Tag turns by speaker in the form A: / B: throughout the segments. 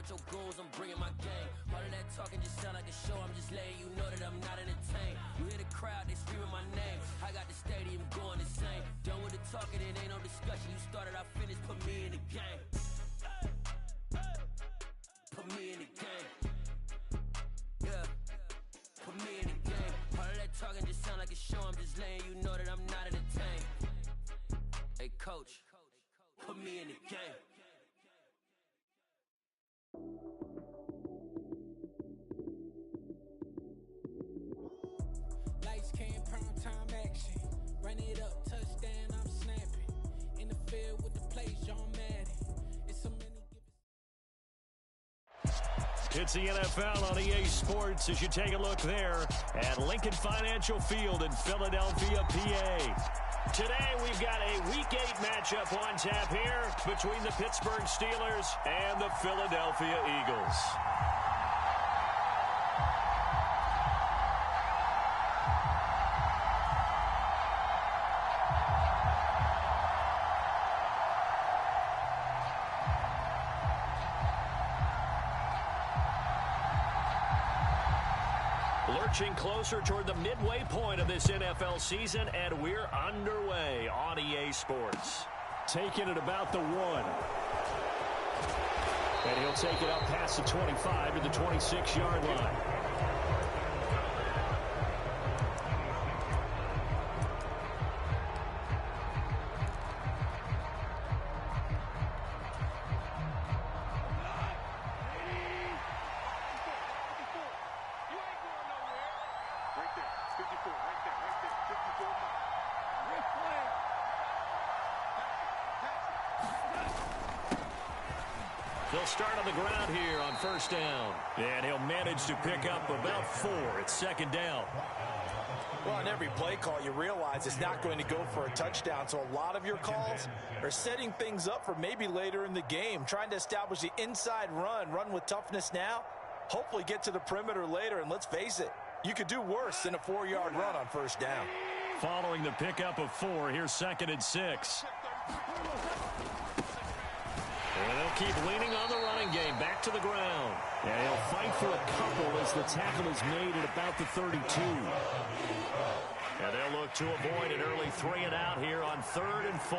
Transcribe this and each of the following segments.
A: with your goons, I'm bringing my gang. All of that talking just sound like a show, I'm just letting you know that I'm not entertained. You hear the crowd, they screaming my name. I got the stadium going insane. Done with the talking, it ain't no discussion. You started, I finished, put me in the game. Put me in the game. Yeah. Put me in the game. All of that talking just sound like a show, I'm just letting you know that I'm not entertained. Hey coach, put me in the game.
B: Lights came, prime time action. Run it up, touchdown, I'm snapping. In the field with the plays, John Madden. It's so many.
C: It's the NFL on EA Sports as you take a look there at Lincoln Financial Field in Philadelphia, PA. Today we've got a Week 8 matchup on tap here between the Pittsburgh Steelers and the Philadelphia Eagles. Lurching closer toward the midway point of this NFL season, and we're underway on EA Sports. Taking it about the 1. And he'll take it up past the 25 to the 26-yard line. They'll start on the ground here on first down. And he'll manage to pick up about 4. It's second down.
D: Well, on every play call, you realize it's not going to go for a touchdown. So a lot of your calls are setting things up for maybe later in the game, trying to establish the inside run with toughness now, hopefully get to the perimeter later. And let's face it, you could do worse than a 4-yard run on first down.
C: Following the pickup of 4, here's second and 6. And they'll keep leaning on the running game. Back to the ground. And he'll fight for a couple as the tackle is made at about the 32. And they'll look to avoid an early 3-and-out here on 3rd and 4.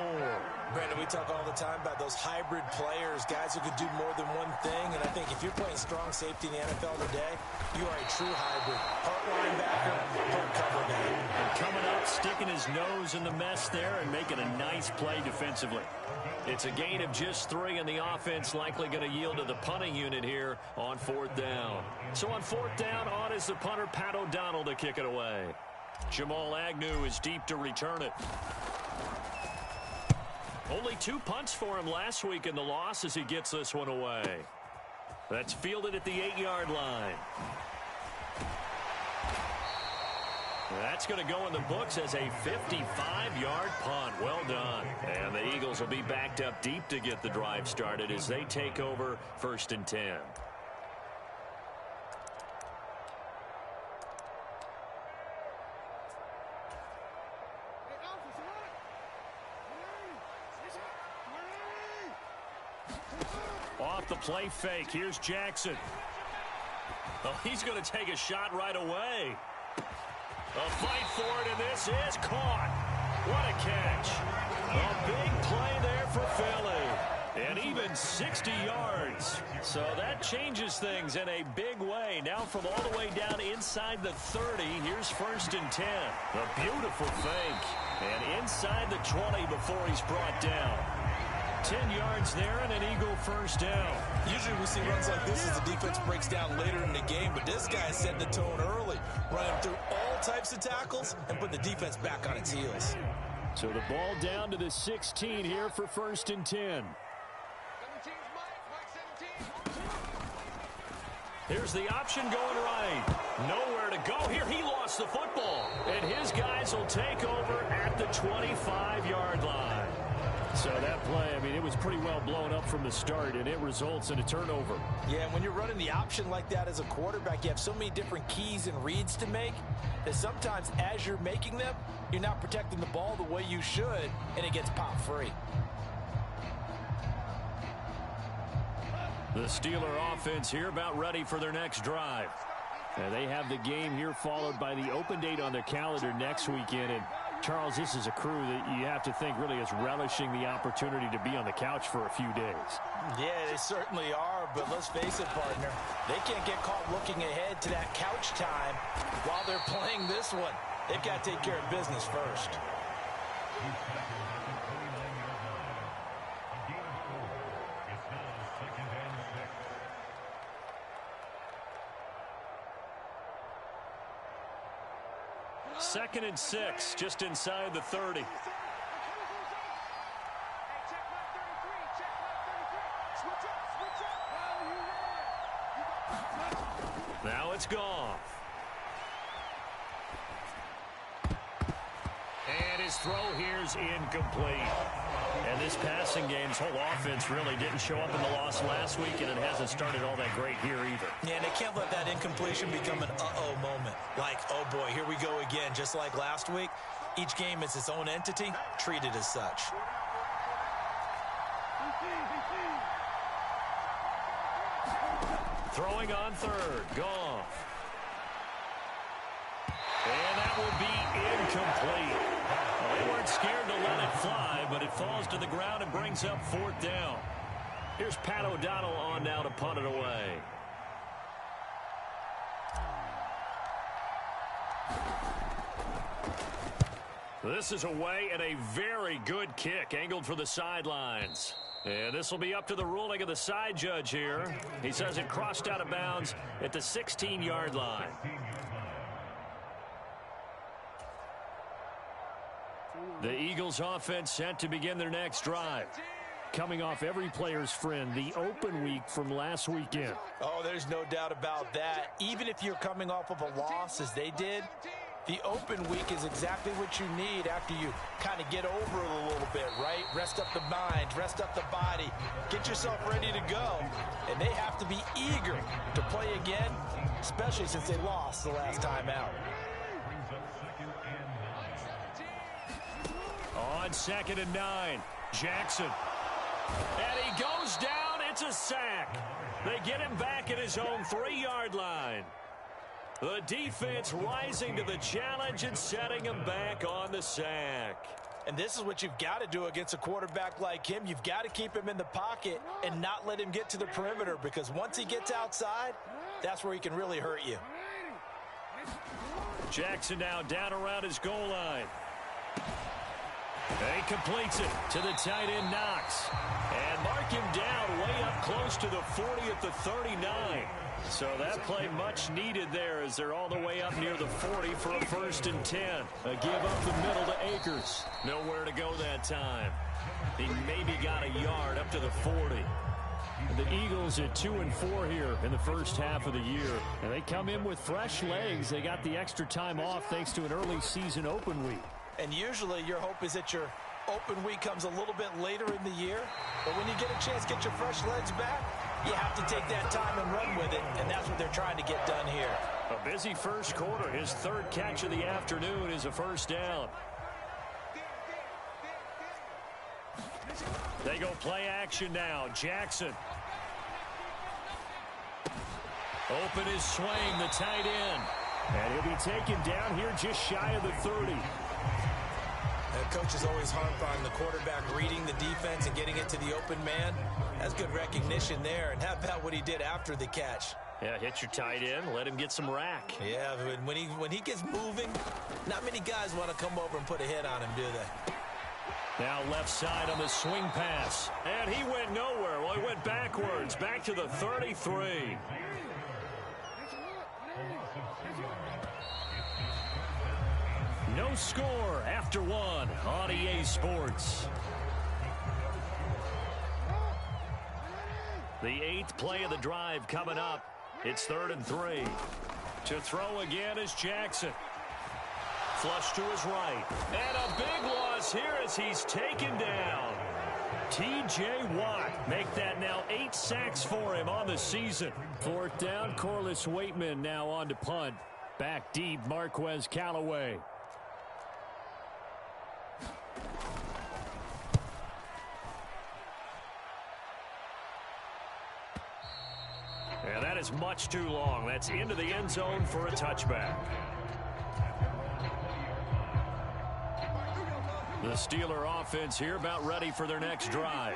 D: Brandon, we talk all the time about those hybrid players, guys who can do more than one thing. And I think if you're playing strong safety in the NFL today, you are a true hybrid. Part linebacker, part cover guy.
C: And coming up, sticking his nose in the mess there and making a nice play defensively. It's a gain of just 3, and the offense likely going to yield to the punting unit here on 4th down. So on 4th down, on is the punter, Pat O'Donnell, to kick it away. Jamal Agnew is deep to return it. Only 2 punts for him last week in the loss as he gets this one away. That's fielded at the 8-yard line. That's going to go in the books as a 55-yard punt. Well done. And the Eagles will be backed up deep to get the drive started as they take over 1st and 10. Off the play fake. Here's Jackson. Oh, he's going to take a shot right away. A fight for it, and this is caught. What a catch. A big play there for Philly. And even 60 yards. So that changes things in a big way. Now from all the way down inside the 30, here's 1st and 10. A beautiful fake. And inside the 20 before he's brought down. 10 yards there and an Eagle first down.
D: Usually we see runs like this as the defense breaks down later in the game, but this guy set the tone early, running through all types of tackles and put the defense back on its heels.
C: So the ball down to the 16 here for 1st and 10. Here's the option going right. Nowhere to go here. He lost the football. And his guys will take over at the 25-yard line. So that play, I mean, it was pretty well blown up from the start, and it results in a turnover.
D: Yeah, when you're running the option like that as a quarterback, you have so many different keys and reads to make that sometimes as you're making them, you're not protecting the ball the way you should, and it gets popped free.
C: The Steeler offense here about ready for their next drive. And they have the game here followed by the open date on their calendar next weekend. And Charles, this is a crew that you have to think really is relishing the opportunity to be on the couch for a few days.
D: Yeah, they certainly are, but let's face it, partner. They can't get caught looking ahead to that couch time while they're playing this one. They've got to take care of business first.
C: Second and 6, just inside the 30. Now it's gone. And his throw here's incomplete. And this passing game's whole offense really didn't show up in the loss last week, and it hasn't started all that great here either.
D: Yeah, and they can't let that incompletion become an uh-oh moment. Like, oh boy, here we go again. Just like last week, each game is its own entity, treated as such.
C: Throwing on third, Goff. And that will be incomplete. Well, they weren't scared to let it fly, but it falls to the ground and brings up fourth down. Here's Pat O'Donnell on now to punt it away. This is away and a very good kick angled for the sidelines. And this will be up to the ruling of the side judge here. He says it crossed out of bounds at the 16-yard line. The Eagles offense set to begin their next drive. Coming off every player's friend, the open week from last weekend.
D: Oh, there's no doubt about that. Even if you're coming off of a loss as they did, the open week is exactly what you need after you kind of get over it a little bit, right? Rest up the mind, rest up the body, get yourself ready to go. And they have to be eager to play again, especially since they lost the last time out.
C: On 2nd and 9, Jackson. And he goes down. It's a sack. They get him back at his own 3-yard line. The defense rising to the challenge and setting him back on the sack.
D: And this is what you've got to do against a quarterback like him. You've got to keep him in the pocket and not let him get to the perimeter, because once he gets outside, that's where he can really hurt you.
C: Jackson now down around his goal line. And he completes it to the tight end, Knox. And mark him down way up close to the 40 at the 39. So that play much needed there as they're all the way up near the 40 for a 1st and 10. A give up the middle to Akers. Nowhere to go that time. He maybe got a yard up to the 40. The Eagles at 2-4 here in the first half of the year. And they come in with fresh legs. They got the extra time off thanks to an early season open week.
D: And usually your hope is that your open week comes a little bit later in the year. But when you get a chance to get your fresh legs back, you have to take that time and run with it. And that's what they're trying to get done here.
C: A busy first quarter. His 3rd catch of the afternoon is a 1st down. They go play action now. Jackson. Open his swing, the tight end. And he'll be taken down here just shy of the 30.
D: Coaches always harp on the quarterback reading the defense and getting it to the open man. That's good recognition there. And how about what he did after the catch?
C: Yeah, hit your tight end, let him get some rack.
D: Yeah, when he gets moving, not many guys want to come over and put a hit on him, do they?
C: Now left side on the swing pass. And he went nowhere. Well, he went backwards, back to the 33. No score after 1 on EA Sports. The 8th play of the drive coming up. It's 3rd and 3. To throw again is Jackson. Flush to his right. And a big loss here as he's taken down. T.J. Watt make that now 8 sacks for him on the season. 4th down, Corliss Waitman now on to punt. Back deep, Marquez Callaway. is much too long. That's into the end zone for a touchback. The Steeler offense here about ready for their next drive.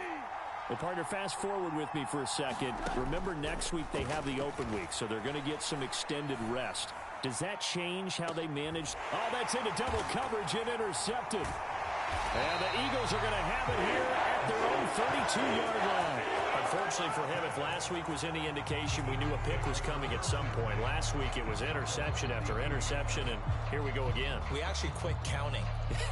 E: Well, partner, fast forward with me for a second. Remember, next week they have the open week, so they're going to get some extended rest. Does that change how they manage? Oh, that's into double coverage and intercepted. And the Eagles are going to have it here at their own 32-yard line.
C: Unfortunately for him, if last week was any indication, we knew a pick was coming at some point. Last week it was interception after interception, and here we go again.
D: We actually quit counting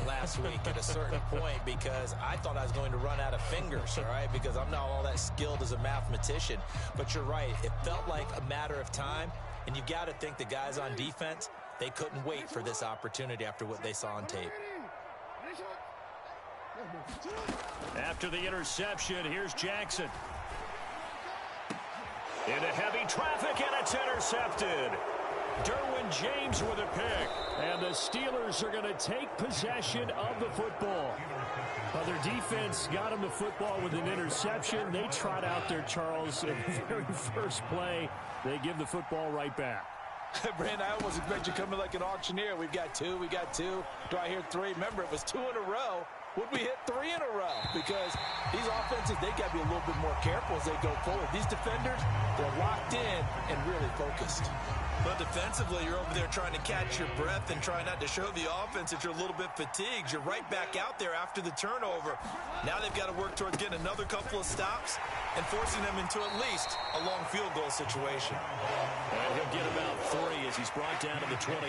D: last week at a certain point because I thought I was going to run out of fingers, all right, because I'm not all that skilled as a mathematician. But you're right. It felt like a matter of time, and you've got to think the guys on defense, they couldn't wait for this opportunity after what they saw on tape.
C: After the interception, here's Jackson. Into heavy traffic, and it's intercepted. Derwin James with a pick.
E: And the Steelers are going to take possession of the football. Their defense got them the football with an interception. They trot out there, Charles, in the very first play. They give the football right back.
D: Brand, I almost expect you coming like an auctioneer. We've got two. Do I hear three? Remember, it was 2 in a row. Would we hit 3 in a row? Because these offenses, they got to be a little bit more careful as they go forward. These defenders, they're locked in and really focused.
F: But defensively, you're over there trying to catch your breath and try not to show the offense that you're a little bit fatigued. You're right back out there after the turnover. Now they've got to work towards getting another couple of stops and forcing them into at least a long field goal situation.
C: And he'll get about 3 as he's brought down to the 28.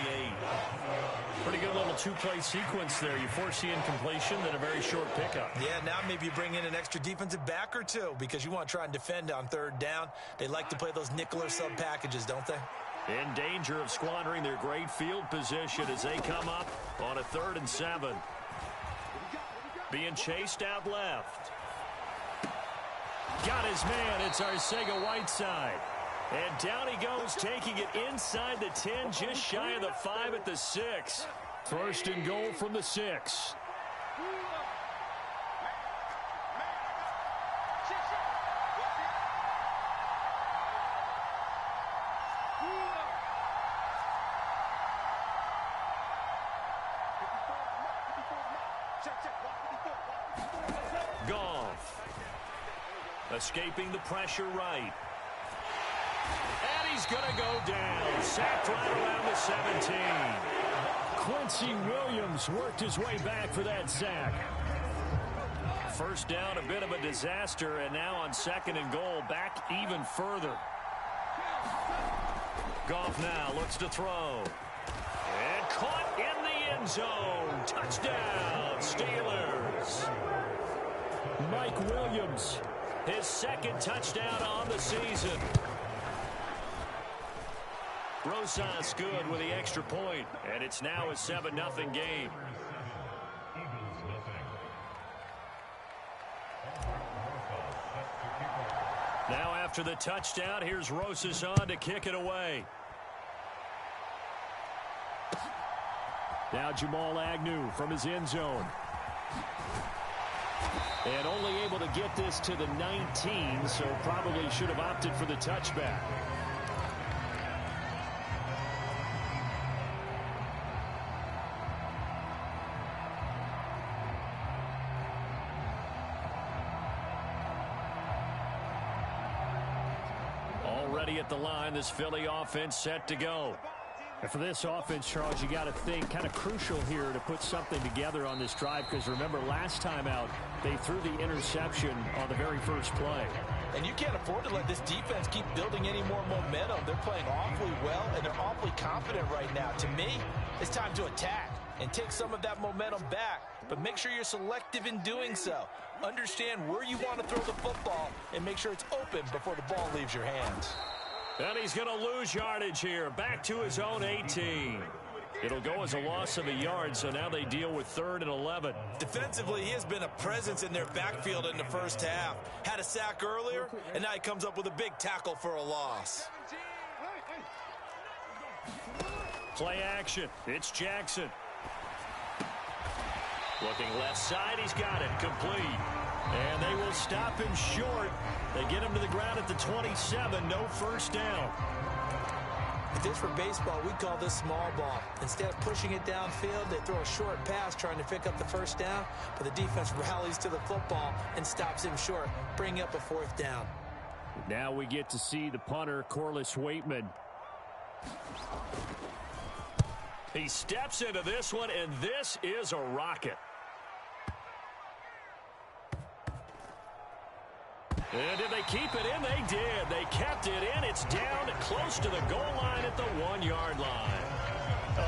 C: Pretty good little two-play sequence there. You force the incompletion, then a very short pickup.
F: Yeah, now maybe you bring in an extra defensive back or two because you want to try and defend on 3rd down. They like to play those nickel or sub packages, don't they?
C: In danger of squandering their great field position as they come up on a 3rd and 7. Being chased out left. Got his man. It's Arcega-Whiteside. And down he goes, taking it inside the 10, just shy of the 5 at the 6.
E: 1st and goal from the 6.
C: Goff. Escaping the pressure right. And he's going to go down. Sacked right around the 17.
E: Quincy Williams worked his way back for that sack.
C: 1st down, a bit of a disaster, and now on 2nd and goal, back even further. Goff now looks to throw. And caught in the end zone. Touchdown, Steelers.
E: Mike Williams.
C: His 2nd touchdown on the season. Rosas good with the extra point, and it's now a 7-0 game. Now after the touchdown, here's Rosas on to kick it away.
E: Now Jamal Agnew from his end zone. And only able to get this to the 19, so probably should have opted for the touchback.
C: Already at the line, this Philly offense set to go.
E: And for this offense, Charles, you got to think kind of crucial here to put something together on this drive, because remember last time out they threw the interception on the very first play.
D: And you can't afford to let this defense keep building any more momentum. They're playing awfully well, and they're awfully confident right now. To me, it's time to attack and take some of that momentum back. But make sure you're selective in doing so. Understand where you want to throw the football and make sure it's open before the ball leaves your hands.
C: And he's going to lose yardage here. Back to his own 18. It'll go as a loss of a yard, so now they deal with 3rd and 11.
F: Defensively, he has been a presence in their backfield in the first half. Had a sack earlier, and now he comes up with a big tackle for a loss.
C: Play action. It's Jackson. Looking left side, he's got it. Complete.
E: And they will stop him short. They get him to the ground at the 27. No first down.
D: If this were baseball, we'd call this small ball. Instead of pushing it downfield, they throw a short pass trying to pick up the first down, but the defense rallies to the football and stops him short, bringing up a fourth down.
E: Now we get to see the punter, Corliss Waitman.
C: He steps into this one, and this is a rocket. And did they keep it in? They did. They kept it in. It's down close to the goal line at the 1-yard line.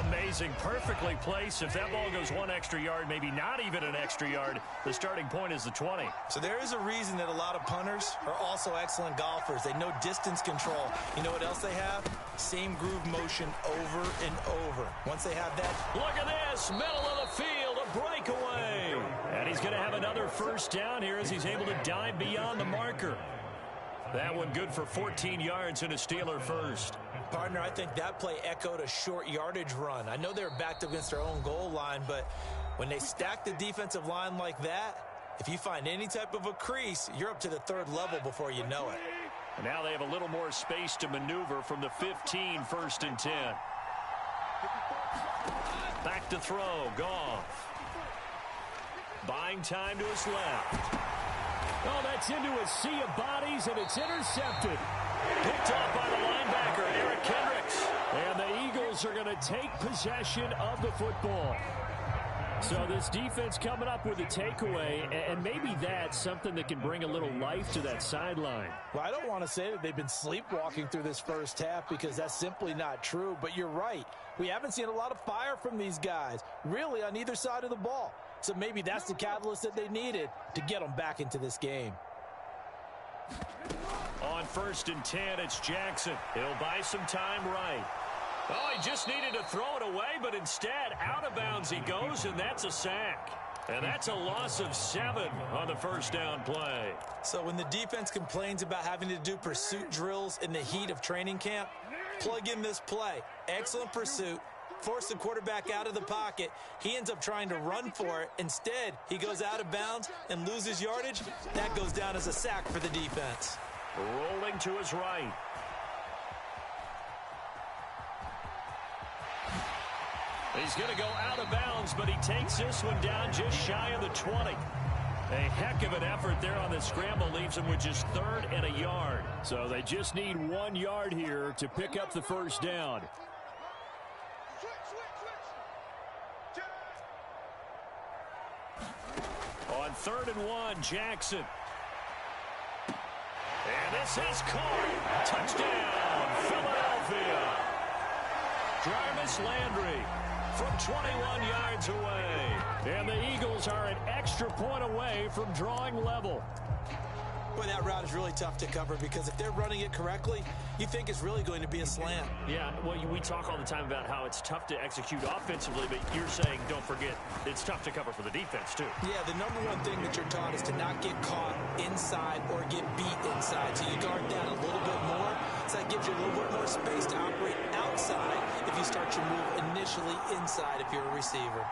C: Amazing. Perfectly placed. If that ball goes one extra yard, maybe not even an extra yard, the starting point is the 20.
F: So there is a reason that a lot of punters are also excellent golfers. They know distance control. You know what else they have? Same groove motion over and over. Once they have that.
C: Look at this. Middle of the field. A breakaway.
E: And he's going to have another first down here as he's able to dive beyond the marker. That one good for 14 yards and a Steeler first.
D: Partner, I think that play echoed a short yardage run. I know they were backed up against their own goal line, but when they stack the defensive line like that, if you find any type of a crease, you're up to the third level before you know it.
E: And now they have a little more space to maneuver from the 15, 1st and 10. Back to throw, Goff. Buying time to his left. Oh, that's into a sea of bodies, and it's intercepted.
C: Picked up by the linebacker, Eric Kendricks.
E: And the Eagles are going to take possession of the football. So this defense coming up with a takeaway, and maybe that's something that can bring a little life to that sideline.
D: Well, I don't want to say that they've been sleepwalking through this first half because that's simply not true, but you're right. We haven't seen a lot of fire from these guys, really on either side of the ball. So maybe that's the catalyst that they needed to get them back into this game.
E: On 1st and 10, it's Jackson.
C: He'll buy some time right. Oh, he just needed to throw it away, but instead, out of bounds he goes, and that's a sack. And that's a loss of 7 on the first down play.
D: So when the defense complains about having to do pursuit drills in the heat of training camp, plug in this play. Excellent pursuit. Force the quarterback out of the pocket. He ends up trying to run for it. Instead, he goes out of bounds and loses yardage. That goes down as a sack for the defense.
C: Rolling to his right.
E: He's going to go out of bounds, but he takes this one down just shy of the 20. A heck of an effort there on the scramble, leaves him with just 3rd and a yard. So they just need 1 yard here to pick up the first down. On 3rd and 1, Jackson.
C: And this is caught. Touchdown, Philadelphia.
E: Jarvis Landry from 21 yards away. And the Eagles are an extra point away from drawing level.
D: Boy, that route is really tough to cover because if they're running it correctly, you think it's really going to be a slant.
C: Yeah, well, we talk all the time about how it's tough to execute offensively, but you're saying, don't forget, it's tough to cover for the defense, too.
D: Yeah, the number one thing that you're taught is to not get caught inside or get beat inside. So you guard down a little bit more. So that gives you a little bit more space to operate outside if you start your move initially inside if you're a receiver.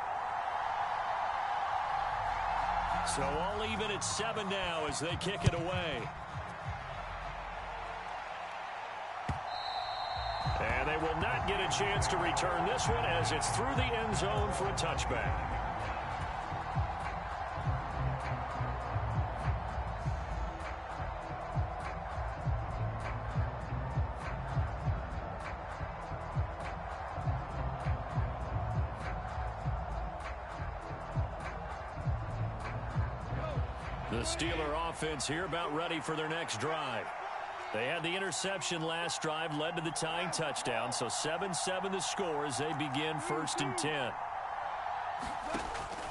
E: So all even at 7 now as they kick it away. And they will not get a chance to return this one as it's through the end zone for a touchback. The Steeler offense here about ready for their next drive. They had the interception last drive, led to the tying touchdown, so 7-7 the score as they begin 1st and 10.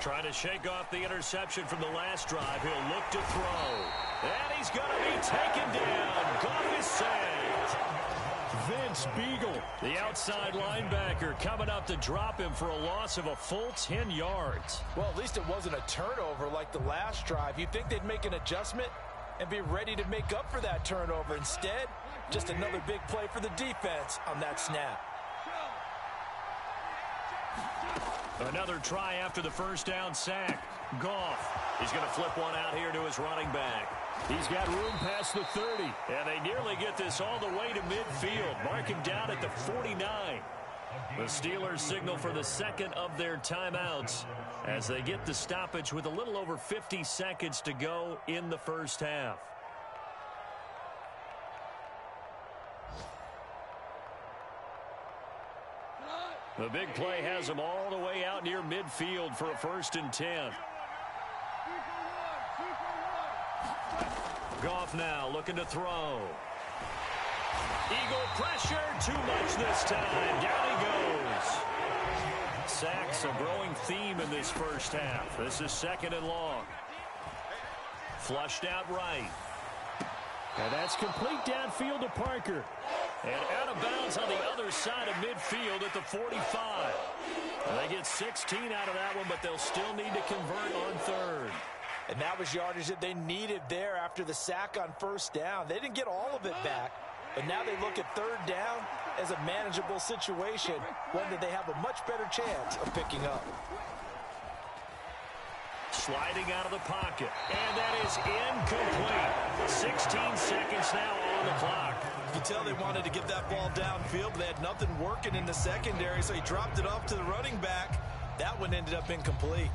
E: Trying to shake off the interception from the last drive. He'll look to throw. And he's going to be taken down. Goff is saved. Vince Beagle, the outside linebacker, coming up to drop him for a loss of a full 10 yards.
D: Well, at least it wasn't a turnover like the last drive. You'd think they'd make an adjustment and be ready to make up for that turnover. Instead, just another big play for the defense on that snap.
E: Another try after the first down sack. Goff. He's going to flip one out here to his running back. He's got room past the 30. And they nearly get this all the way to midfield. Mark him down at the 49. The Steelers signal for the second of their timeouts as they get the stoppage with a little over 50 seconds to go in the first half. The big play has them all the way out near midfield for a 1st and 10. Goff now looking to throw. Eagle pressure, too much this time. Down he goes. Sacks, a growing theme in this first half. This is 2nd and long. Flushed out right. And that's complete downfield to Parker. And out of bounds on the other side of midfield at the 45. They get 16 out of that one, but they'll still need to convert on 3rd.
D: And that was yardage that they needed there after the sack on 1st down. They didn't get all of it back, but now they look at 3rd down as a manageable situation, one that they have a much better chance of picking up.
E: Sliding out of the pocket, and that is incomplete. 16 seconds now on the clock.
F: You can tell they wanted to get that ball downfield, but they had nothing working in the secondary, so he dropped it off to the running back. That one ended up incomplete.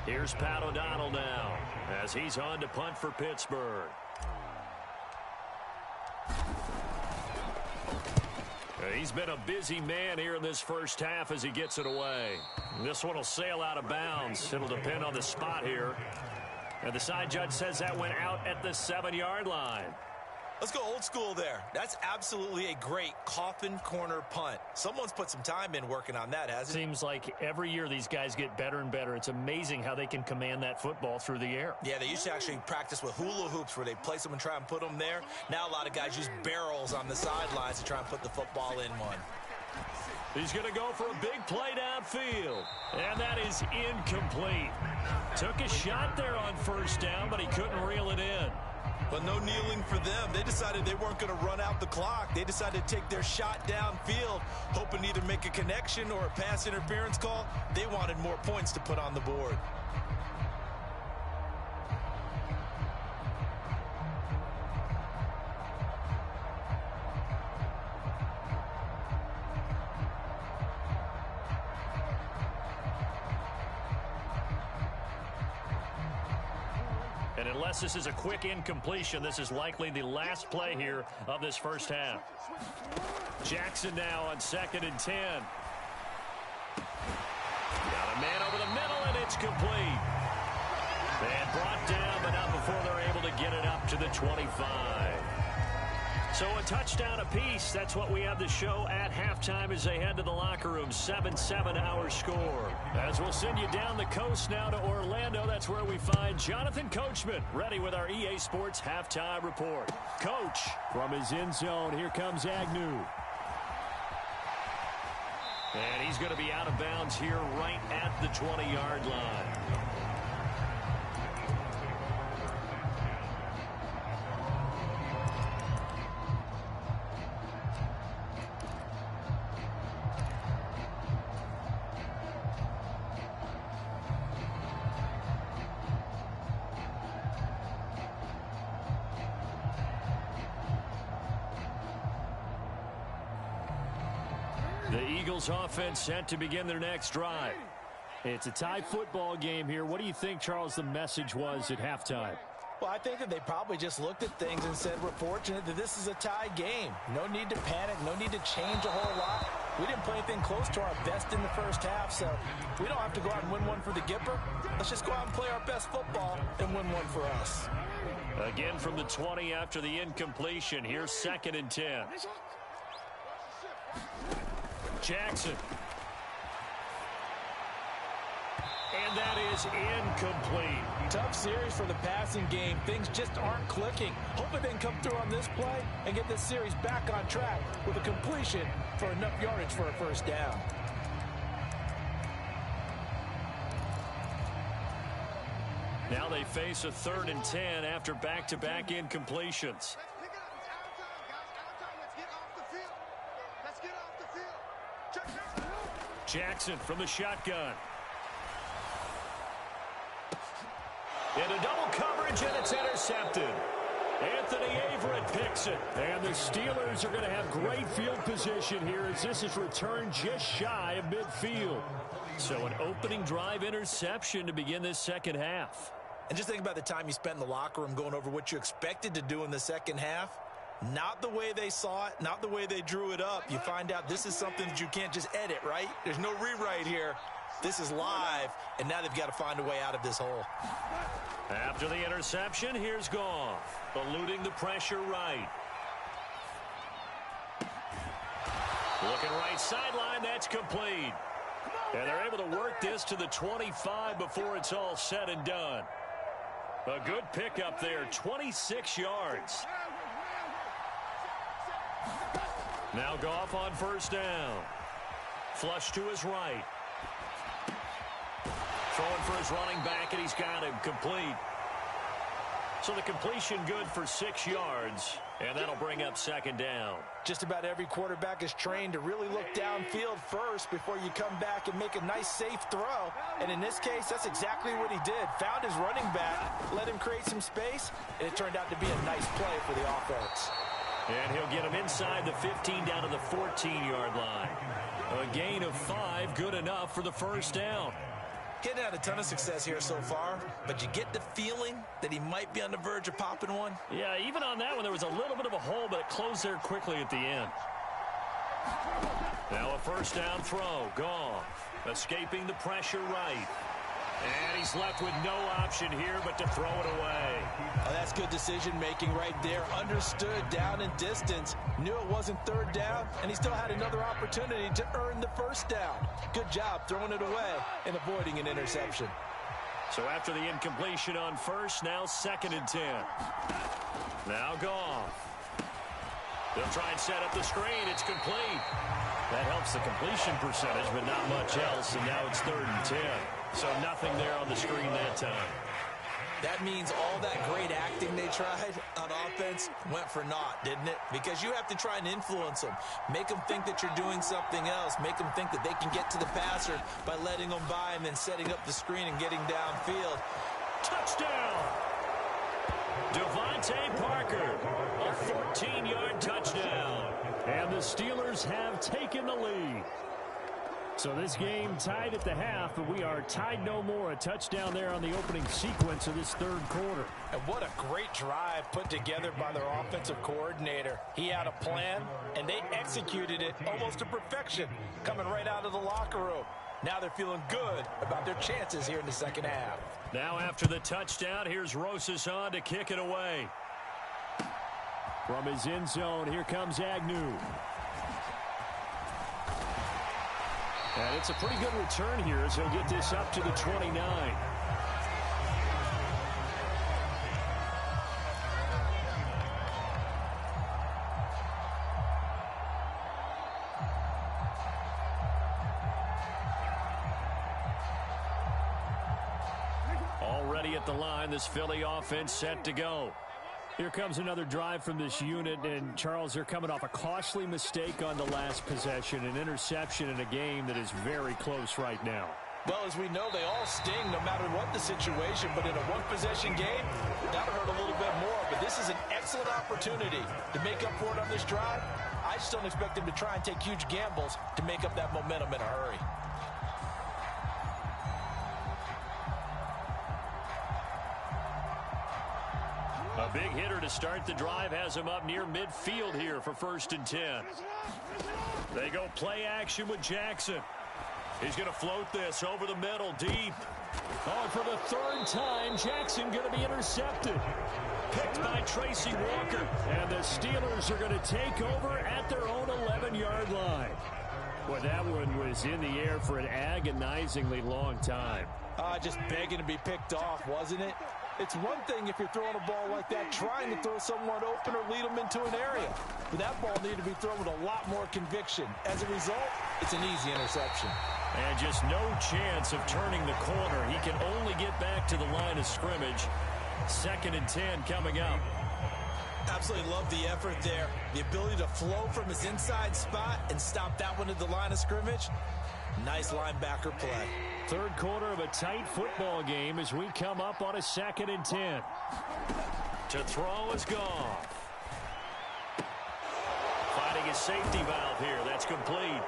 E: Here's Pat O'Donnell now as he's on to punt for Pittsburgh. He's been a busy man here in this first half as he gets it away. This one will sail out of bounds. It'll depend on the spot here. And the side judge says that went out at the 7-yard line.
F: Let's go old school there. That's absolutely a great coffin corner punt. Someone's put some time in working on that, hasn't it?
E: Seems like every year these guys get better and better. It's amazing how they can command that football through the air.
F: Yeah, they used to actually practice with hula hoops where they place them and try and put them there. Now a lot of guys use barrels on the sidelines to try and put the football in one.
E: He's going to go for a big play downfield. And that is incomplete. Took a shot there on 1st down, but he couldn't reel it in.
F: But no kneeling for them. They decided they weren't going to run out the clock. They decided to take their shot downfield, hoping to either make a connection or a pass interference call. They wanted more points to put on the board.
E: And unless this is a quick incompletion, this is likely the last play here of this first half. Jackson now on 2nd and 10. Got a man over the middle, and it's complete. And brought down, but not before they're able to get it up to the 25. So a touchdown apiece. That's what we have to show at halftime as they head to the locker room. 7-7 our score. As we'll send you down the coast now to Orlando, that's where we find Jonathan Coachman ready with our EA Sports halftime report. Coach from his end zone. Here comes Agnew. And he's going to be out of bounds here right at the 20-yard line. The Eagles offense set to begin their next drive. It's a tie football game here. What do you think, Charles, the message was at halftime?
D: Well, I think that they probably just looked at things and said, we're fortunate that this is a tie game. No need to panic. No need to change a whole lot. We didn't play anything close to our best in the first half, so we don't have to go out and win one for the Gipper. Let's just go out and play our best football and win one for us.
E: Again from the 20 after the incompletion. Here's 2nd and 10. Jackson. And that is incomplete.
D: Tough series for the passing game. Things just aren't clicking. Hoping they can come through on this play and get this series back on track with a completion for enough yardage for a 1st down.
E: Now they face a 3rd and 10 after back-to-back incompletions. Jackson from the shotgun. Into double coverage, and it's intercepted. Anthony Averett picks it. And the Steelers are going to have great field position here as this is returned just shy of midfield. So an opening drive interception to begin this second half.
F: And just think about the time you spent in the locker room going over what you expected to do in the second half. Not the way they saw it, not the way they drew it up. You find out this is something that you can't just edit, right? There's no rewrite here. This is live, and now they've got to find a way out of this hole.
E: After the interception, here's Goff, eluding the pressure right. Looking right sideline, that's complete. And they're able to work this to the 25 before it's all said and done. A good pickup there, 26 yards. Now Goff on first down. Flush to his right. Throwing for his running back, and he's got him complete. So the completion good for 6 yards, and that'll bring up second down.
D: Just about every quarterback is trained to really look downfield first before you come back and make a nice, safe throw. And in this case, that's exactly what he did. Found his running back, let him create some space, and it turned out to be a nice play for the offense.
E: And he'll get him inside the 15 down to the 14-yard line. A gain of 5, good enough for the first down.
F: Getting had a ton of success here so far, but you get the feeling that he might be on the verge of popping one.
E: Yeah, even on that one, there was a little bit of a hole, but it closed there quickly at the end. Now a first down throw. Goff escaping the pressure right. And he's left with no option here but to throw it away.
D: Oh, that's good decision-making right there. Understood down and distance. Knew it wasn't third down, and he still had another opportunity to earn the first down. Good job throwing it away and avoiding an interception.
E: So after the incompletion on first, now 2nd and 10. Now Goff. They'll try and set up the screen. It's complete. That helps the completion percentage, but not much else, and now it's 3rd and 10. So nothing there on the screen that time.
F: That means all that great acting they tried on offense went for naught, didn't it? Because you have to try and influence them. Make them think that you're doing something else. Make them think that they can get to the passer by letting them by and then setting up the screen and getting downfield.
E: Touchdown! Devontae Parker, a 14-yard touchdown. And the Steelers have taken the lead. So this game tied at the half, but we are tied no more. A touchdown there on the opening sequence of this 3rd quarter.
D: And what a great drive put together by their offensive coordinator. He had a plan, and they executed it almost to perfection, coming right out of the locker room. Now they're feeling good about their chances here in the second half.
E: Now after the touchdown, here's Rosas on to kick it away. From his end zone, here comes Agnew. And it's a pretty good return here as he'll get this up to the 29. Already at the line, this Philly offense set to go. Here comes another drive from this unit, and Charles, they're coming off a costly mistake on the last possession, an interception in a game that is very close right now.
D: Well, as we know, they all sting no matter what the situation, but in a one-possession game, that'll hurt a little bit more. But this is an excellent opportunity to make up for it on this drive. I just don't expect them to try and take huge gambles to make up that momentum in a hurry.
E: A big hitter to start the drive has him up near midfield here for 1st and 10. They go play action with Jackson. He's going to float this over the middle, deep. Oh, and for the 3rd time, Jackson going to be intercepted. Picked by Tracy Walker. And the Steelers are going to take over at their own 11-yard line. Well, that one was in the air for an agonizingly long time.
D: Just begging to be picked off, wasn't it? It's one thing if you're throwing a ball like that, trying to throw someone open or lead them into an area. But that ball needed to be thrown with a lot more conviction. As a result, it's an easy interception.
E: And just no chance of turning the corner. He can only get back to the line of scrimmage. 2nd and 10 coming up.
F: Absolutely love the effort there. The ability to flow from his inside spot and stop that one at the line of scrimmage. Nice linebacker play.
E: Third quarter of a tight football game as we come up on a 2nd and 10. To throw is Goff. Finding his safety valve here. That's complete.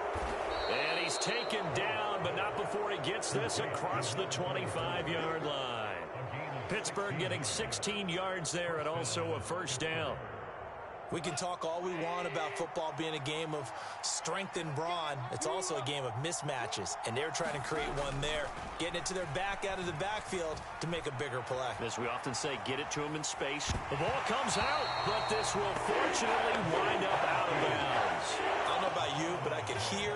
E: And he's taken down, but not before he gets this across the 25-yard line. Pittsburgh getting 16 yards there and also a first down.
F: We can talk all we want about football being a game of strength and brawn. It's also a game of mismatches, and they're trying to create one there, getting it to their back out of the backfield to make a bigger play.
E: As we often say, get it to him in space. The ball comes out, but this will fortunately wind up out of bounds.
F: I don't know about you, but I can hear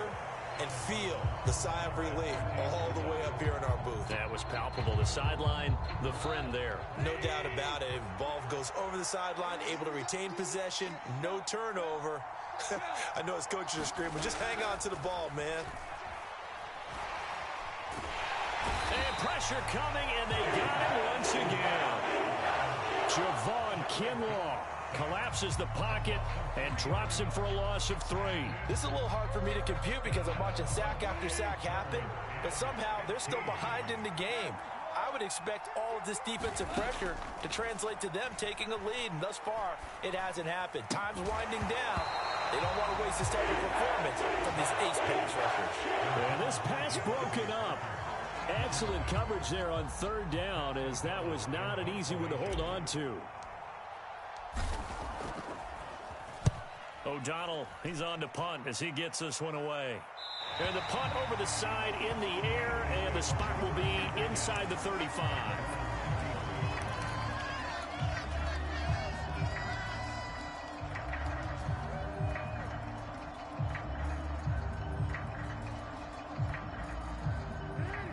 F: and feel the sigh of relief all the way up here in our booth.
E: That was palpable. The sideline, the friend there.
F: No doubt about it. If the ball goes over the sideline, able to retain possession, no turnover. I know his coaches are screaming, just hang on to the ball, man.
E: And pressure coming, and they got it once again. Javon Kinlaw collapses the pocket and drops him for a loss of 3.
D: This is a little hard for me to compute because I'm watching sack after sack happen, but somehow they're still behind in the game. I would expect all of this defensive pressure to translate to them taking a lead, and thus far, it hasn't happened. Time's winding down. They don't want to waste this type of performance from these ace pass rushers.
E: And this pass broken up. Excellent coverage there on 3rd down, as that was not an easy one to hold on to. O'Donnell, he's on to punt as he gets this one away. And the punt over the side in the air, and the spot will be inside the 35.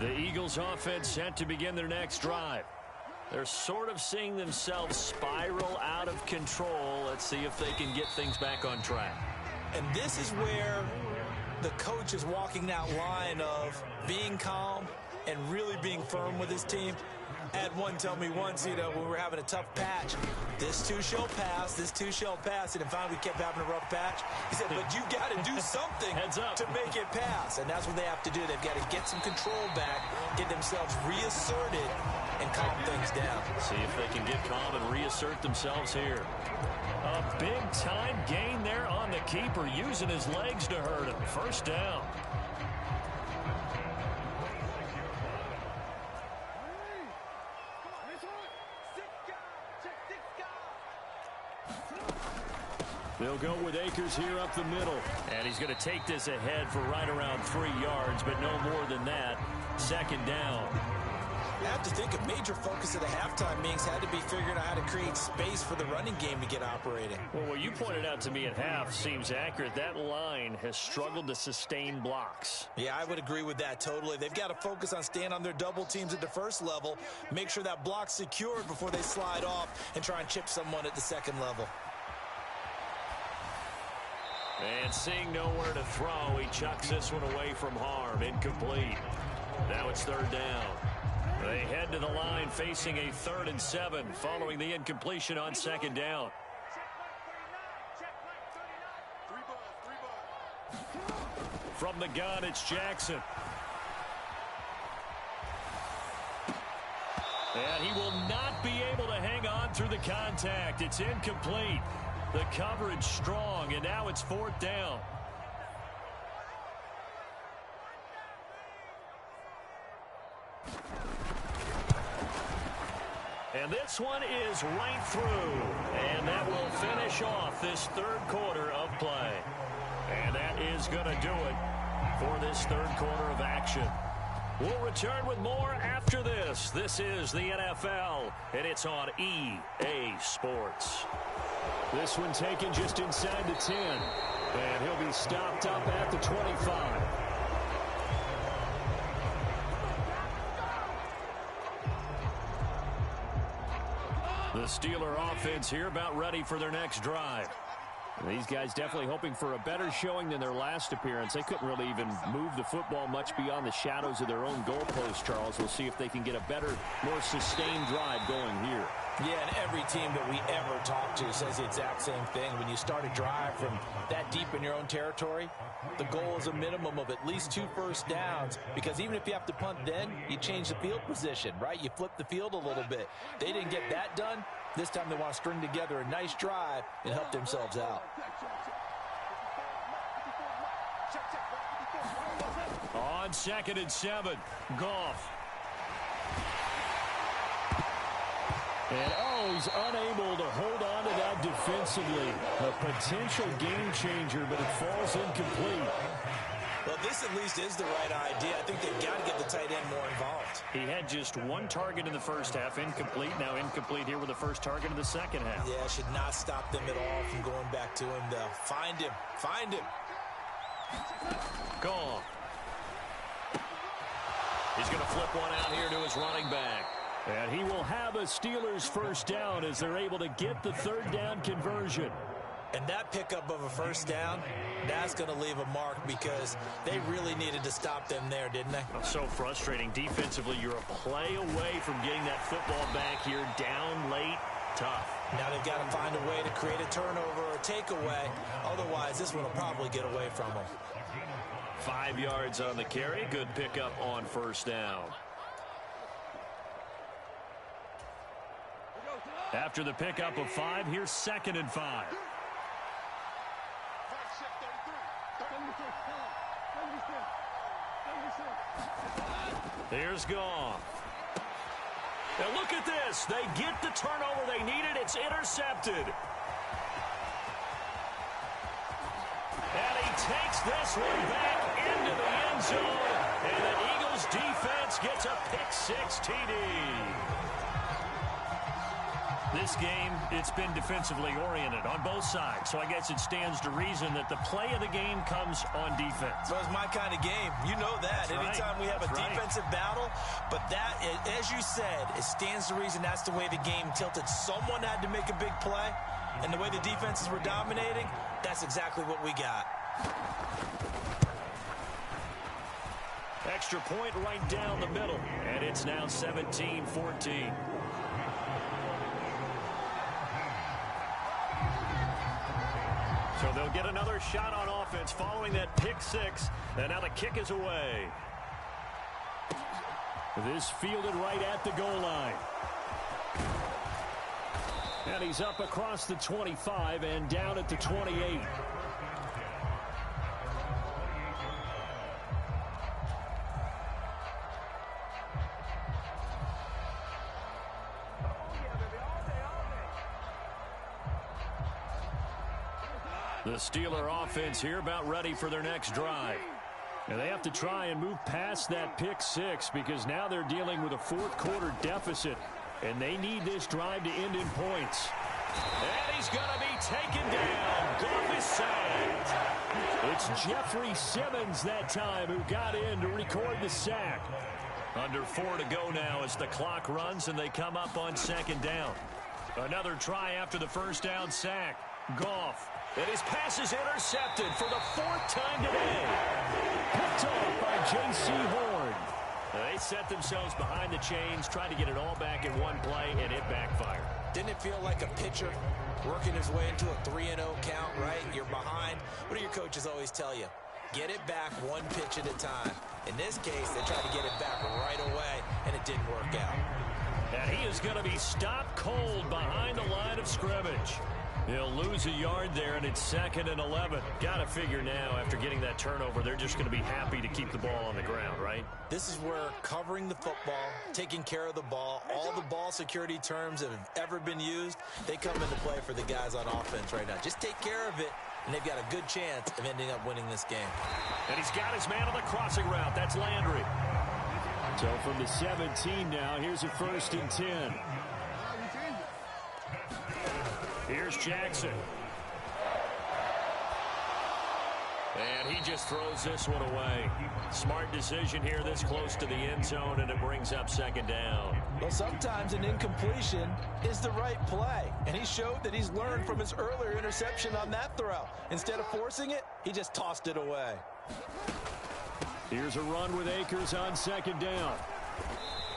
E: The Eagles offense set to begin their next drive. They're sort of seeing themselves spiral out of control. Let's see if they can get things back on track.
F: And this is where the coach is walking that line of being calm and really being firm with his team. I had one tell me once, when we were having a tough patch, this too shall pass, this too shall pass. And finally we kept having a rough patch. He said, but you got to do something to make it pass. And that's what they have to do. They've got to get some control back, get themselves reasserted, and calm things down.
E: See if they can get calm and reassert themselves here. A big-time gain there on the keeper, using his legs to hurt him. First down. They'll go with Akers here up the middle. And he's going to take this ahead for right around 3 yards, but no more than that. 2nd down.
F: I have to think a major focus of the halftime meetings had to be figuring out how to create space for the running game to get operating.
E: Well, what you pointed out to me at half seems accurate. That line has struggled to sustain blocks.
F: Yeah, I would agree with that totally. They've got to focus on staying on their double teams at the first level, make sure that block's secured before they slide off and try and chip someone at the second level.
E: And seeing nowhere to throw, he chucks this one away from harm. Incomplete. Now it's 3rd down. They head to the line facing a 3rd and 7 following the incompletion on 2nd down. From the gun, it's Jackson. And he will not be able to hang on through the contact. It's incomplete. The coverage strong, and now it's 4th down. And this one is right through. And that will finish off this 3rd quarter of play. And that is going to do it for this 3rd quarter of action. We'll return with more after this. This is the NFL, and it's on EA Sports. This one taken just inside the 10. And he'll be stopped up at the 25. The Steeler offense here about ready for their next drive. These guys definitely hoping for a better showing than their last appearance. They couldn't really even move the football much beyond the shadows of their own goalpost, Charles. We'll see if they can get a better, more sustained drive going here.
D: Yeah, and every team that we ever talk to says the exact same thing. When you start a drive from that deep in your own territory, the goal is a minimum of at least 2 first downs, because even if you have to punt then, you change the field position, right? You flip the field a little bit. They didn't get that done. This time they want to string together a nice drive and help themselves out.
E: On 2nd and 7, Goff. And he's unable to hold on to that defensively. A potential game changer, but it falls incomplete.
F: Well, this at least is the right idea. I think they've got to get the tight end more involved.
E: He had just 1 target in the first half, incomplete. Now incomplete here with the first target in the second half.
F: Yeah, should not stop them at all from going back to him, though. Find him. Find him.
E: Goff. He's going to flip one out here to his running back. And he will have a Steelers first down as they're able to get the 3rd down conversion.
F: And that pickup of a first down, that's going to leave a mark, because they really needed to stop them there, didn't they?
E: So frustrating. Defensively, you're a play away from getting that football back here down late. Tough.
F: Now they've got to find a way to create a turnover or takeaway. Otherwise, this one will probably get away from them.
E: 5 yards on the carry. Good pickup on first down. After the pickup of 5, here's 2nd and 5. Here's Goff. Now look at this. They get the turnover they needed. It's intercepted. And he takes this one back into the end zone. And the Eagles defense gets a pick-6 TD. This game, it's been defensively oriented on both sides, so I guess it stands to reason that the play of the game comes on defense.
F: Well, it's my kind of game. You know that.
E: That's
F: Anytime we have a defensive battle, but that, as you said, it stands to reason that's the way the game tilted. Someone had to make a big play, and the way the defenses were dominating, that's exactly what we got.
E: Extra point right down the middle, and it's now 17-14. So they'll get another shot on offense following that pick-6, and now the kick is away. This fielded right at the goal line. And he's up across the 25 and down at the 28. The Steeler offense here about ready for their next drive. And they have to try and move past that pick-6 because now they're dealing with a 4th quarter deficit. And they need this drive to end in points. And he's going to be taken down. Goff is sacked. It's Jeffrey Simmons that time who got in to record the sack. Under 4 to go now as the clock runs and they come up on 2nd down. Another try after the first down sack. Goff. And his pass is intercepted for the 4th time today. Picked off by J.C. Horn. They set themselves behind the chains, trying to get it all back in one play, and it backfired.
F: Didn't it feel like a pitcher working his way into a 3-0 count, right? You're behind. What do your coaches always tell you? Get it back 1 pitch at a time. In this case, they tried to get it back right away, and it didn't work out.
E: And he is going to be stopped cold behind the line of scrimmage. He'll lose a yard there, and it's 2nd and 11. Got to figure now, after getting that turnover, they're just going to be happy to keep the ball on the ground, right?
F: This is where covering the football, taking care of the ball, all the ball security terms that have ever been used, they come into play for the guys on offense right now. Just take care of it, and they've got a good chance of ending up winning this game.
E: And he's got his man on the crossing route. That's Landry. So from the 17 now, here's a 1st and 10. Here's Jackson. And he just throws this one away. Smart decision here this close to the end zone, and it brings up 2nd down.
F: Well, sometimes an incompletion is the right play. And he showed that he's learned from his earlier interception on that throw. Instead of forcing it, he just tossed it away.
E: Here's a run with Akers on 2nd down.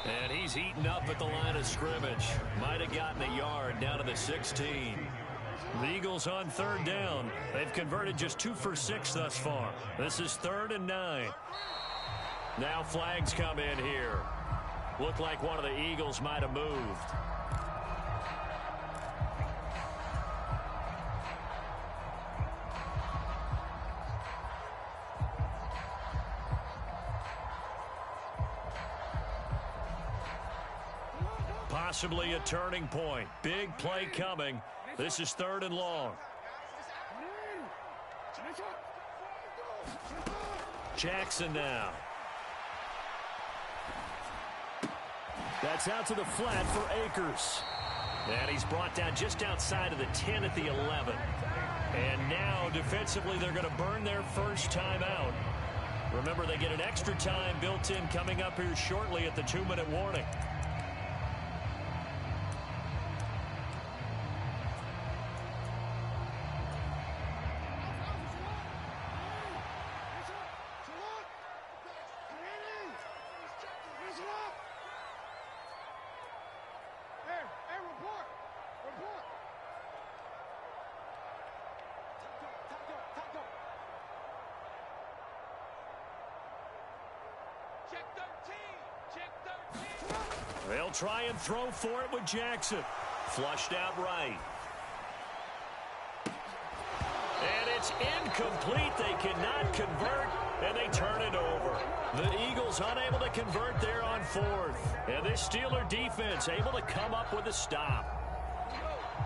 E: And he's heating up at the line of scrimmage. Might have gotten a yard down to the 16. The Eagles on third down. They've converted just 2 for 6 thus far. This is 3rd and 9. Now flags come in here. Looked like one of the Eagles might have moved. Possibly a turning point. Big play coming. This is 3rd and long. Jackson now. That's out to the flat for Akers. And he's brought down just outside of the 10 at the 11. And now defensively they're going to burn their first timeout. Remember, they get an extra time built in coming up here shortly at the 2-minute warning. They'll try and throw for it with Jackson. Flushed out right. And it's incomplete. They cannot convert, and they turn it over. The Eagles unable to convert there on 4th. And this Steeler defense able to come up with a stop.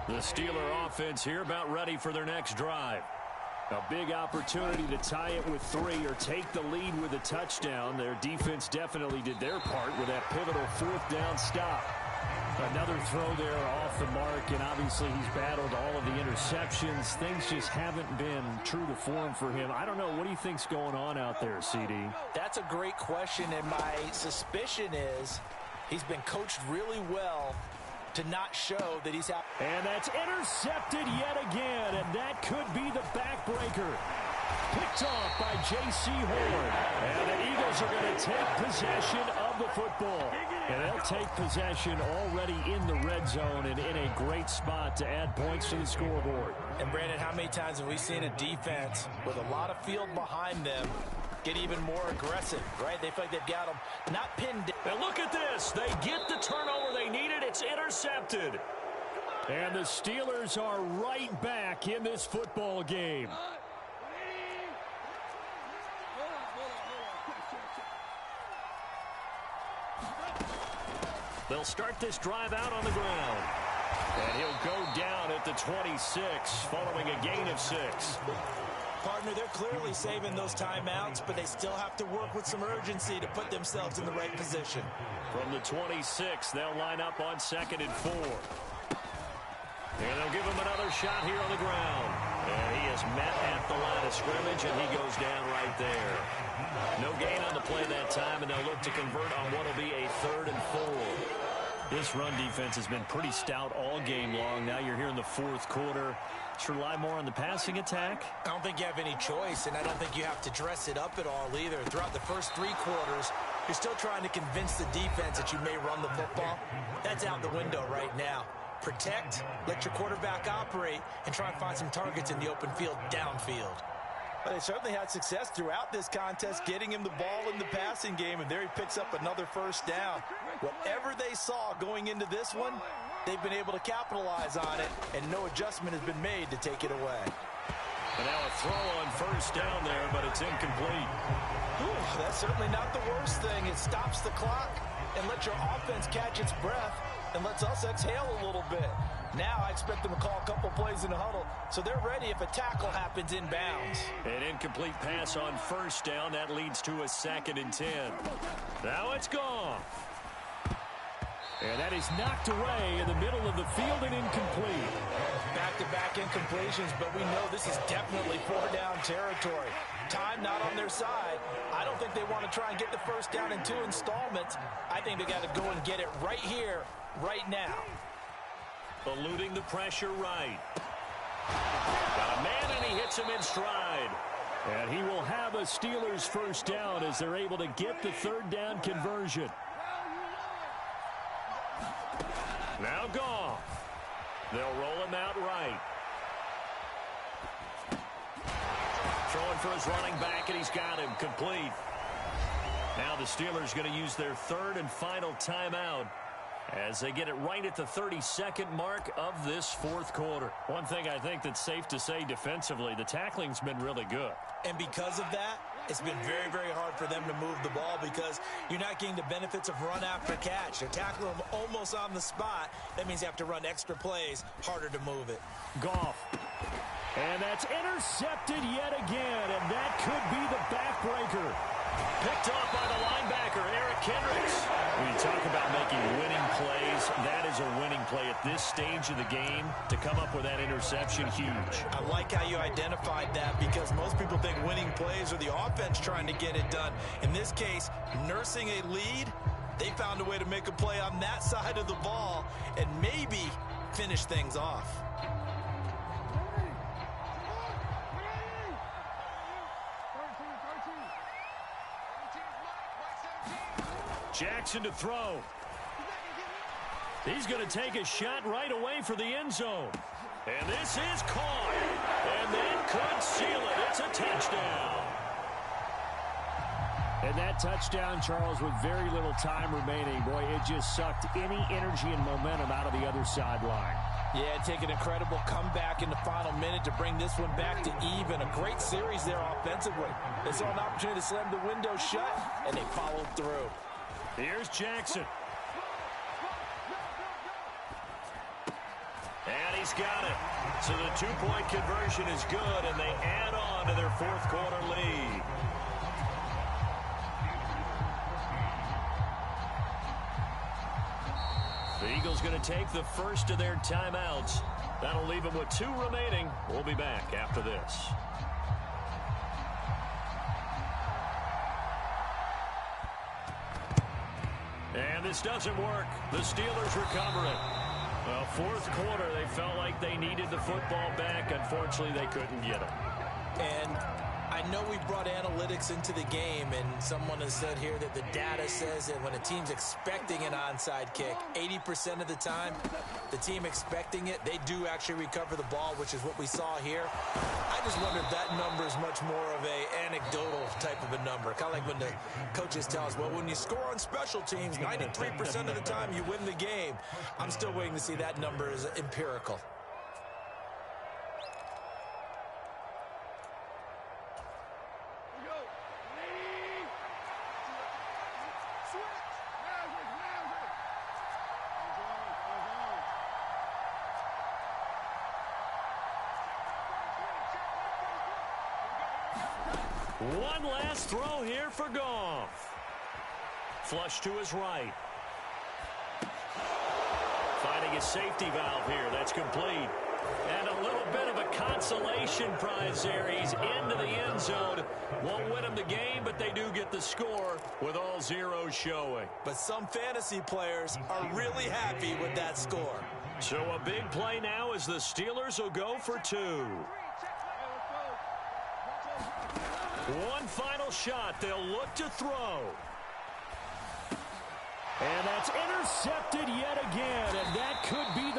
E: The Steeler offense here about ready for their next drive. A big opportunity to tie it with 3 or take the lead with a touchdown. Their defense definitely did their part with that pivotal 4th down stop. Another throw there off the mark, and obviously he's battled all of the interceptions. Things just haven't been true to form for him. I don't know. What do you think's going on out there, CD?
D: That's a great question, and my suspicion is he's been coached really well to not show that he's happy.
E: And that's intercepted yet again, and that could be the backbreaker. Picked off by J.C. Horn. And the Eagles are going to take possession of the football. And they'll take possession already in the red zone and in a great spot to add points to the scoreboard.
D: And, Brandon, how many times have we seen a defense with a lot of field behind them get even more aggressive, right? They feel like they've got them not pinned down.
E: And look at this. They get the turnover they needed. It's intercepted. And the Steelers are right back in this football game. They'll start this drive out on the ground. And he'll go down at the 26 following a gain of 6.
D: Partner, they're clearly saving those timeouts, but they still have to work with some urgency to put themselves in the right position.
E: From the 26, they'll line up on 2nd and 4. And they'll give him another shot here on the ground. And he is met at the line of scrimmage, and he goes down right there. No gain on the play that time, and they'll look to convert on what will be a 3rd and 4. This run defense has been pretty stout all game long. Now you're here in the 4th quarter. Should rely more on the passing attack?
D: I don't think you have any choice, and I don't think you have to dress it up at all either. Throughout the first 3 quarters, you're still trying to convince the defense that you may run the football. That's out the window right now. Protect, let your quarterback operate, and try and find some targets in the open field downfield. But they certainly had success throughout this contest getting him the ball in the passing game, and there he picks up another 1st down. Whatever they saw going into this one, they've been able to capitalize on it, and no adjustment has been made to take it away.
E: And now a throw on 1st down there, but it's incomplete.
D: Ooh, that's certainly not the worst thing. It stops the clock and lets your offense catch its breath and lets us exhale a little bit. Now I expect them to call a couple plays in the huddle, so they're ready if a tackle happens inbounds.
E: An incomplete pass on 1st down. That leads to a 2nd and 10. Now it's gone. And that is knocked away in the middle of the field and incomplete.
D: Back-to-back incompletions, but we know this is definitely 4-down territory. Time not on their side. I don't think they want to try and get the 1st down in 2 installments. I think they got to go and get it right here, right now.
E: Eluding the pressure right. Got a man, and he hits him in stride. And he will have a Steelers 1st down as they're able to get the 3rd down conversion.
C: Now Goff. They'll roll him out right. Throwing for his running back, and he's got him complete. Now the Steelers going to use their third and final timeout as they get it right at the 32nd mark of this fourth quarter. One thing I think that's safe to say defensively, the tackling's been really good.
F: And because of that, it's been very, very hard for them to move the ball because you're not getting the benefits of run after catch. They're tackling them almost on the spot. That means you have to run extra plays, harder to move it.
E: Goff. And that's intercepted yet again, and that could be the backbreaker.
C: Picked off by the linebacker, Eric Kendricks. When you talk about making winning plays, that is a winning play at this stage of the game. To come up with that interception, huge.
F: I like how you identified that because most people think winning plays are the offense trying to get it done. In this case, nursing a lead, they found a way to make a play on that side of the ball and maybe finish things off.
C: Jackson to throw. He's going to take a shot right away for the end zone. And this is caught. And that could seal it. It's a touchdown.
E: And that touchdown, Charles, with very little time remaining, boy, it just sucked any energy and momentum out of the other sideline.
F: Yeah, take an incredible comeback in the final minute to bring this one back to even. A great series there offensively. They saw an opportunity to slam the window shut, and they followed through.
C: Here's Jackson. And he's got it. So the two-point conversion is good, and they add on to their fourth quarter lead. The Eagles going to take the first of their timeouts. That'll leave them with 2 remaining. We'll be back after this. And this doesn't work. The Steelers recover it. Well, fourth quarter, they felt like they needed the football back. Unfortunately, they couldn't get it.
F: And I know we brought analytics into the game, and someone has said here that the data says that when a team's expecting an onside kick, 80% of the time, the team expecting it, they do actually recover the ball, which is what we saw here. I just wonder if that number is much more of a anecdotal type of a number. Kind of like when the coaches tell us, well, when you score on special teams, 93% of the time you win the game. I'm still waiting to see that number is empirical.
C: One last throw here for Goff. Flush to his right. Finding a safety valve here. That's complete. And a little bit of a consolation prize there. He's into the end zone. Won't win him the game, but they do get the score with all zeros showing.
F: But some fantasy players are really happy with that score.
C: So a big play now as the Steelers will go for 2. One final shot. They'll look to throw.
E: And that's intercepted yet again, and that could be